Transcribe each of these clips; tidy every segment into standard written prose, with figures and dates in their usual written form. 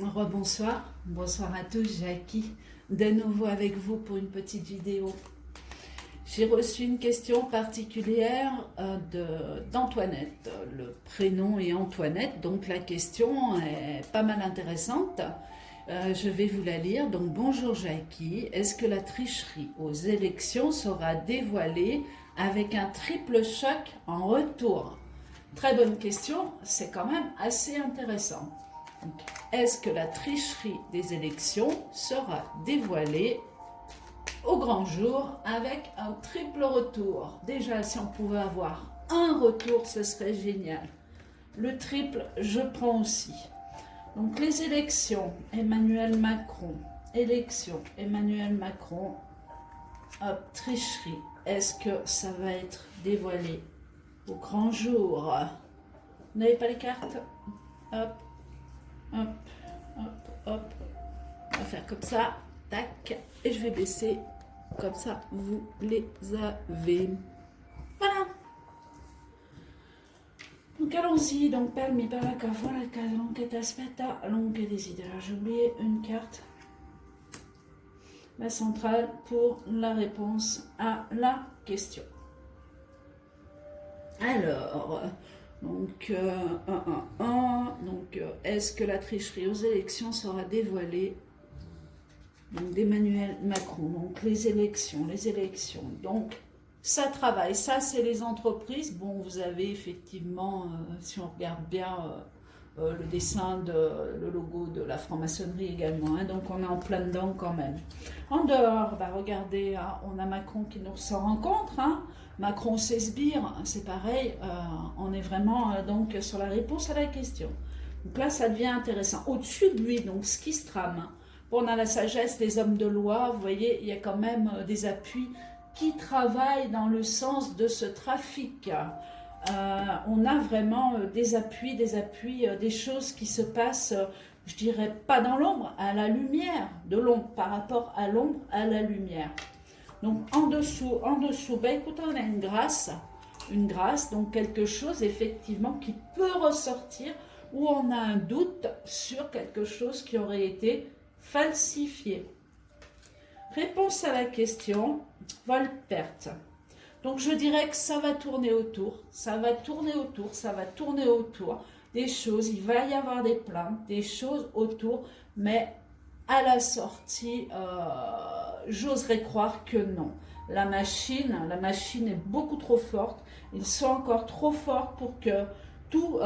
Rebonsoir, bonsoir à tous, Jackie, de nouveau avec vous pour une petite vidéo. J'ai reçu une question particulière d'Antoinette. Le prénom est Antoinette, donc la question est pas mal intéressante. Je vais vous la lire. Donc, bonjour Jackie, est-ce que la tricherie aux élections sera dévoilée avec un triple choc en retour? Très bonne question, c'est quand même assez intéressant. Est-ce que la tricherie des élections sera dévoilée au grand jour avec un triple retour? Déjà, si on pouvait avoir un retour, ce serait génial. Le triple, je prends aussi. Donc les élections, Emmanuel Macron, hop, tricherie. Est-ce que ça va être dévoilé au grand jour? Vous n'avez pas les cartes? Hop. Hop, hop, hop. On va faire comme ça. Tac. Et je vais baisser. Comme ça, vous les avez. Voilà. Donc allons-y. Donc palmi, baraka, voilà, longue aspetta, longue desidera. J'ai oublié une carte. La centrale pour la réponse à la question. Alors... Donc, est-ce que la tricherie aux élections sera dévoilée? Donc, d'Emmanuel Macron. Donc, les élections. Donc, ça travaille. Ça, c'est les entreprises. Bon, vous avez effectivement, si on regarde bien le dessin, le logo de la franc-maçonnerie également. Hein, donc, on est en plein dedans quand même. En dehors, bah, regardez, hein, on a Macron qui nous s'en rencontre. Hein. Macron ses sbires, c'est pareil, on est vraiment donc sur la réponse à la question. Donc là, ça devient intéressant. Au-dessus de lui, donc ce qui se trame, bon, on a la sagesse des hommes de loi, vous voyez, il y a quand même des appuis qui travaillent dans le sens de ce trafic. On a vraiment des appuis, des choses qui se passent, je dirais pas dans l'ombre, à la lumière, de l'ombre, par rapport à l'ombre, à la lumière. Donc en dessous, ben écoutez, on a une grâce, donc quelque chose effectivement qui peut ressortir où on a un doute sur quelque chose qui aurait été falsifié. Réponse à la question, vol-perte. Donc je dirais que ça va tourner autour, des choses, il va y avoir des plaintes, des choses autour, mais à la sortie, j'oserais croire que non. La machine est beaucoup trop forte. Ils sont encore trop forts pour que tout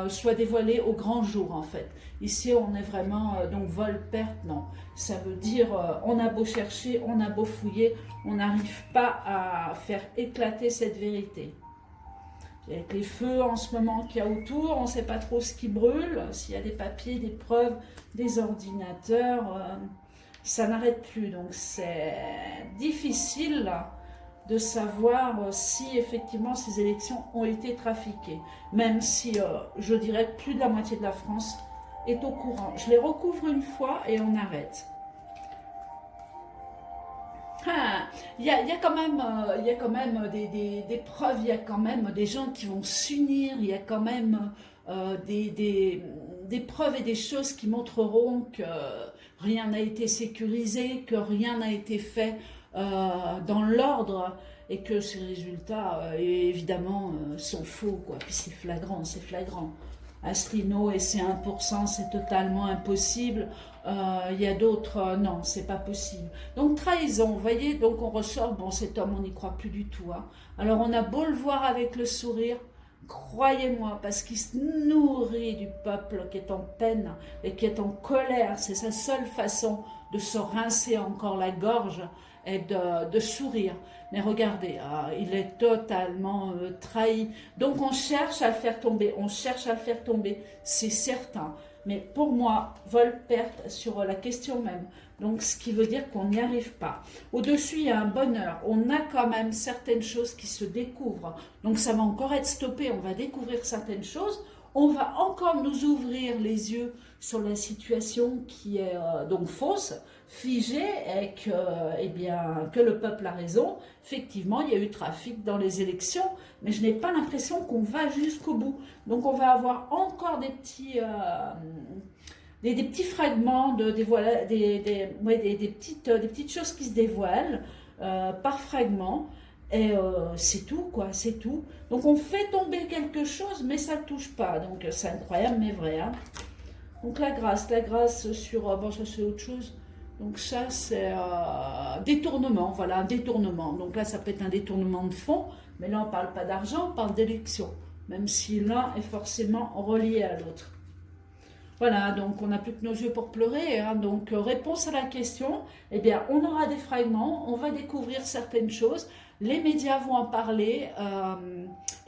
soit dévoilé au grand jour, en fait. Ici, on est vraiment, donc vol-perte, non. Ça veut dire, on a beau chercher, on a beau fouiller, on n'arrive pas à faire éclater cette vérité. Avec les feux en ce moment qu'il y a autour, on ne sait pas trop ce qui brûle, s'il y a des papiers, des preuves, des ordinateurs, ça n'arrête plus. Donc c'est difficile de savoir si effectivement ces élections ont été trafiquées. Même si je dirais que plus de la moitié de la France est au courant. Je les recouvre une fois et on arrête. Il y a quand même, des preuves, il y a quand même des gens qui vont s'unir, il y a quand même des preuves et des choses qui montreront que rien n'a été sécurisé, que rien n'a été fait dans l'ordre et que ces résultats, évidemment, sont faux, quoi. Puis c'est flagrant, Asselineau et ses 1%, c'est totalement impossible. Il y a d'autres, non, c'est pas possible. Donc trahison, vous voyez, donc on ressort, bon, cet homme, on n'y croit plus du tout. Hein. Alors on a beau le voir avec le sourire, croyez-moi, parce qu'il se nourrit du peuple qui est en peine et qui est en colère. C'est sa seule façon de se rincer encore la gorge et de sourire. Mais regardez, il est totalement trahi. Donc on cherche à le faire tomber, c'est certain. Mais pour moi, vol-perte sur la question même. Donc ce qui veut dire qu'on n'y arrive pas. Au-dessus, il y a un bonheur. On a quand même certaines choses qui se découvrent. Donc ça va encore être stoppé, on va découvrir certaines choses. On va encore nous ouvrir les yeux sur la situation qui est donc fausse, figée, et que, que le peuple a raison. Effectivement, il y a eu trafic dans les élections, mais je n'ai pas l'impression qu'on va jusqu'au bout. Donc on va avoir encore des des petits fragments, ouais, des petites choses qui se dévoilent par fragment. Et c'est tout, quoi, c'est tout. Donc on fait tomber quelque chose, mais ça ne touche pas. Donc c'est incroyable, mais vrai. Hein. Donc la grâce sur... bon, ça c'est autre chose. Donc ça c'est détournement, voilà, un détournement. Donc là ça peut être un détournement de fonds, mais là on ne parle pas d'argent, on parle d'élection. Même si l'un est forcément relié à l'autre. Voilà, donc on n'a plus que nos yeux pour pleurer. Hein. Donc réponse à la question, eh bien on aura des fragments, on va découvrir certaines choses, les médias vont en parler,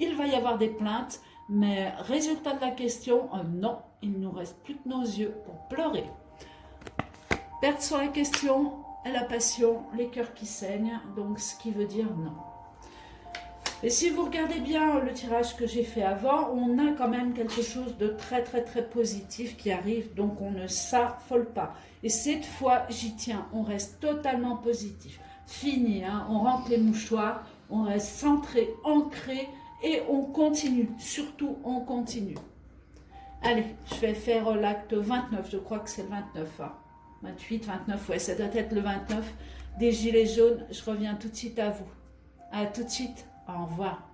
il va y avoir des plaintes, mais résultat de la question, non, il ne nous reste plus que nos yeux pour pleurer. Perte sur la question et la passion, les cœurs qui saignent, donc ce qui veut dire non. Et si vous regardez bien le tirage que j'ai fait avant, on a quand même quelque chose de très très très positif qui arrive, donc on ne s'affole pas. Et cette fois, j'y tiens, on reste totalement positif. Fini, hein, on rentre les mouchoirs, on reste centré, ancré et on continue, surtout on continue. Allez, je vais faire l'acte 29, je crois que c'est le 29, hein. 28, 29, ouais, ça doit être le 29 des Gilets jaunes. Je reviens tout de suite à vous. À tout de suite. Au revoir.